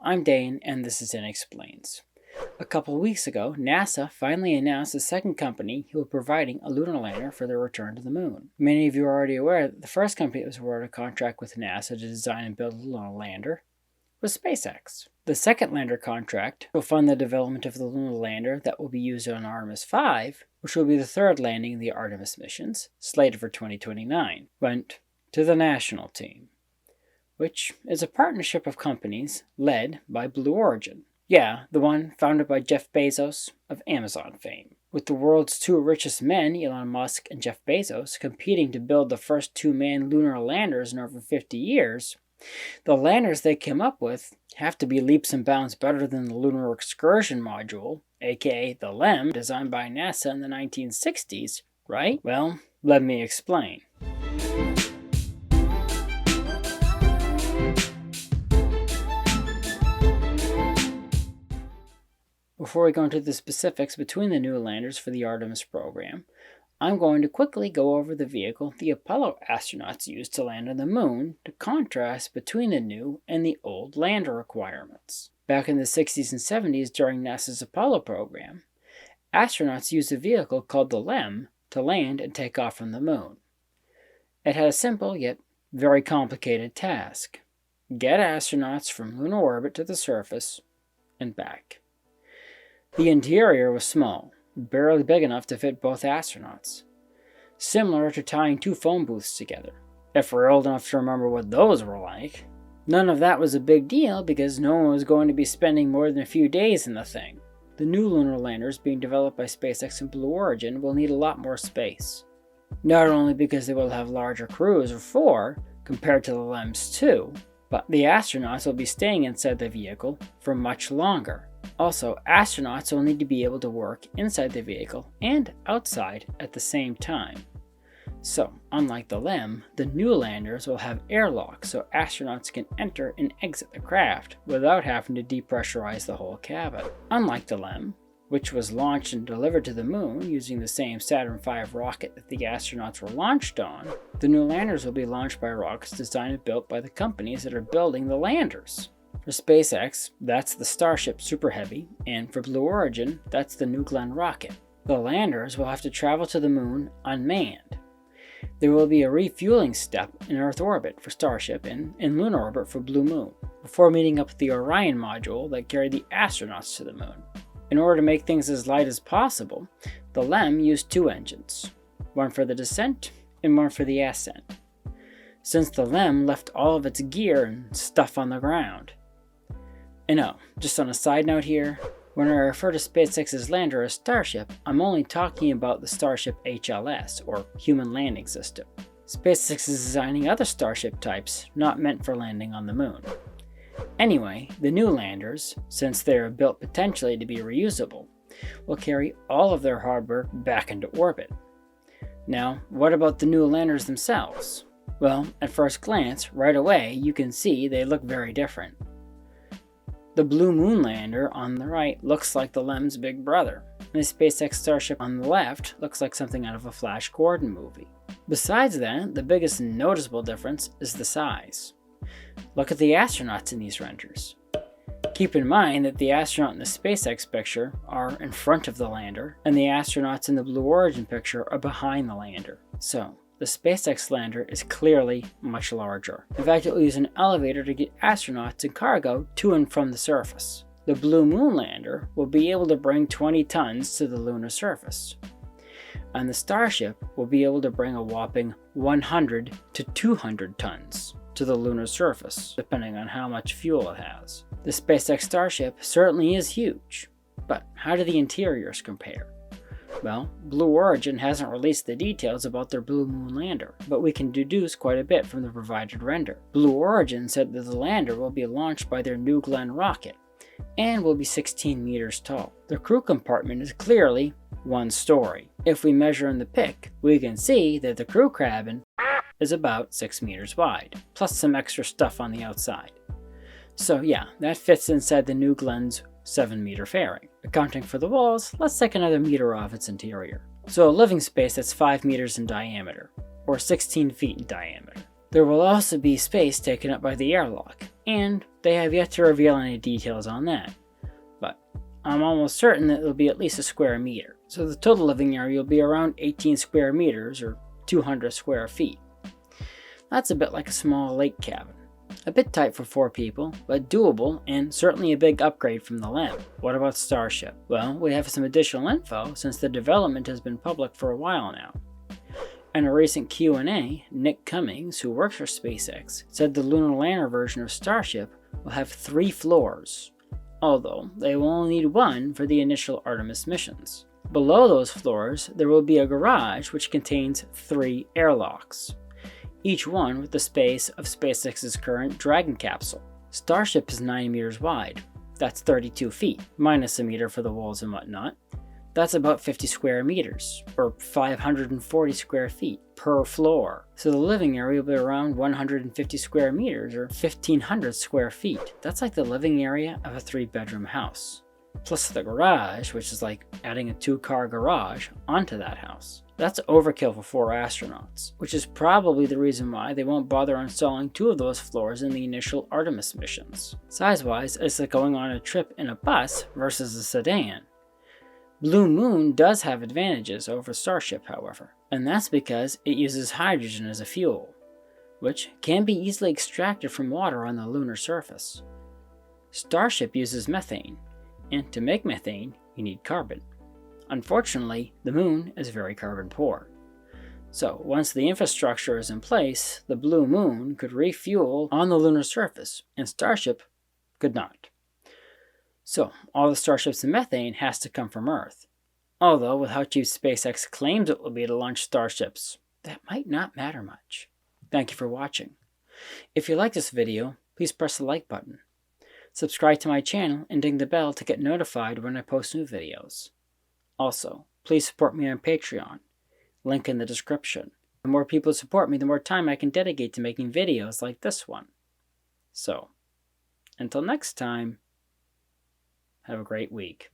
I'm Dane, and this is Dan Explains. A couple weeks ago, NASA finally announced the second company who will be providing a lunar lander for their return to the moon. Many of you are already aware that the first company that was awarded a contract with NASA to design and build a lunar lander was SpaceX. The second lander contract will fund the development of the lunar lander that will be used on Artemis 5, which will be the third landing in the Artemis missions, slated for 2029, went to the national team, which is a partnership of companies led by Blue Origin. Yeah, the one founded by Jeff Bezos of Amazon fame. With the world's two richest men, Elon Musk and Jeff Bezos, competing to build the first two-man lunar landers in over 50 years, the landers they came up with have to be leaps and bounds better than the Lunar Excursion Module, aka the LEM, designed by NASA in the 1960s, right? Well, let me explain. Before we go into the specifics between the new landers for the Artemis program, I'm going to quickly go over the vehicle the Apollo astronauts used to land on the moon to contrast between the new and the old lander requirements. Back in the 60s and 70s during NASA's Apollo program, astronauts used a vehicle called the LEM to land and take off from the moon. It had a simple yet very complicated task: get astronauts from lunar orbit to the surface and back. The interior was small, barely big enough to fit both astronauts, similar to tying two phone booths together, if we're old enough to remember what those were like. None of that was a big deal because no one was going to be spending more than a few days in the thing. The new lunar landers being developed by SpaceX and Blue Origin will need a lot more space, not only because they will have larger crews of 4 compared to the LEM's 2, but the astronauts will be staying inside the vehicle for much longer. Also, astronauts will need to be able to work inside the vehicle and outside at the same time. So, unlike the LEM, the new landers will have airlocks so astronauts can enter and exit the craft without having to depressurize the whole cabin. Unlike the LEM, which was launched and delivered to the moon using the same Saturn V rocket that the astronauts were launched on, the new landers will be launched by rockets designed and built by the companies that are building the landers. For SpaceX, that's the Starship Super Heavy, and for Blue Origin, that's the New Glenn rocket. The landers will have to travel to the moon unmanned. There will be a refueling step in Earth orbit for Starship and in lunar orbit for Blue Moon, before meeting up with the Orion module that carried the astronauts to the moon. In order to make things as light as possible, the LEM used 2 engines, one for the descent and one for the ascent, since the LEM left all of its gear and stuff on the ground. And oh, just on a side note here, when I refer to SpaceX's lander as Starship, I'm only talking about the Starship HLS, or Human Landing System. SpaceX is designing other Starship types not meant for landing on the moon. Anyway, the new landers, since they are built potentially to be reusable, will carry all of their hardware back into orbit. Now, what about the new landers themselves? Well, at first glance, right away, you can see they look very different. The Blue Moon lander on the right looks like the LEM's big brother, and the SpaceX Starship on the left looks like something out of a Flash Gordon movie. Besides that, the biggest noticeable difference is the size. Look at the astronauts in these renders. Keep in mind that the astronaut in the SpaceX picture are in front of the lander, and the astronauts in the Blue Origin picture are behind the lander. So, the SpaceX lander is clearly much larger. In fact, it will use an elevator to get astronauts and cargo to and from the surface. The Blue Moon lander will be able to bring 20 tons to the lunar surface, and the Starship will be able to bring a whopping 100 to 200 tons to the lunar surface, depending on how much fuel it has. The SpaceX Starship certainly is huge, but how do the interiors compare? Well, Blue Origin hasn't released the details about their Blue Moon lander, but we can deduce quite a bit from the provided render. Blue Origin said that the lander will be launched by their New Glenn rocket, and will be 16 meters tall. The crew compartment is clearly 1 story. If we measure in the pic, we can see that the crew cabin is about 6 meters wide, plus some extra stuff on the outside. So yeah, that fits inside the New Glenn's 7-meter fairing. Accounting for the walls, let's take another meter off its interior. So a living space that's 5 meters in diameter, or 16 feet in diameter. There will also be space taken up by the airlock, and they have yet to reveal any details on that, but I'm almost certain that it'll be at least a square meter. So the total living area will be around 18 square meters or 200 square feet. That's a bit like a small lake cabin. A bit tight for 4 people, but doable and certainly a big upgrade from the LEM. What about Starship? Well, we have some additional info since the development has been public for a while now. In a recent Q&A, Nick Cummings, who works for SpaceX, said the lunar lander version of Starship will have 3 floors, although they will only need 1 for the initial Artemis missions. Below those floors, there will be a garage which contains 3 airlocks, each one with the space of SpaceX's current Dragon capsule. Starship is 9 meters wide. That's 32 feet, minus a meter for the walls and whatnot. That's about 50 square meters, or 540 square feet, per floor. So the living area will be around 150 square meters, or 1,500 square feet. That's like the living area of a 3-bedroom house. Plus the garage, which is like adding a 2-car garage onto that house. That's overkill for 4 astronauts, which is probably the reason why they won't bother installing 2 of those floors in the initial Artemis missions. Size-wise, it's like going on a trip in a bus versus a sedan. Blue Moon does have advantages over Starship, however, and that's because it uses hydrogen as a fuel, which can be easily extracted from water on the lunar surface. Starship uses methane, and to make methane, you need carbon. Unfortunately, the Moon is very carbon poor. So once the infrastructure is in place, the Blue Moon could refuel on the lunar surface, and Starship could not. So all the Starship's methane has to come from Earth. Although with how cheap SpaceX claims it will be to launch Starships, that might not matter much. Thank you for watching. If you like this video, please press the like button. Subscribe to my channel and ding the bell to get notified when I post new videos. Also, please support me on Patreon. Link in the description. The more people support me, the more time I can dedicate to making videos like this one. So, until next time, have a great week.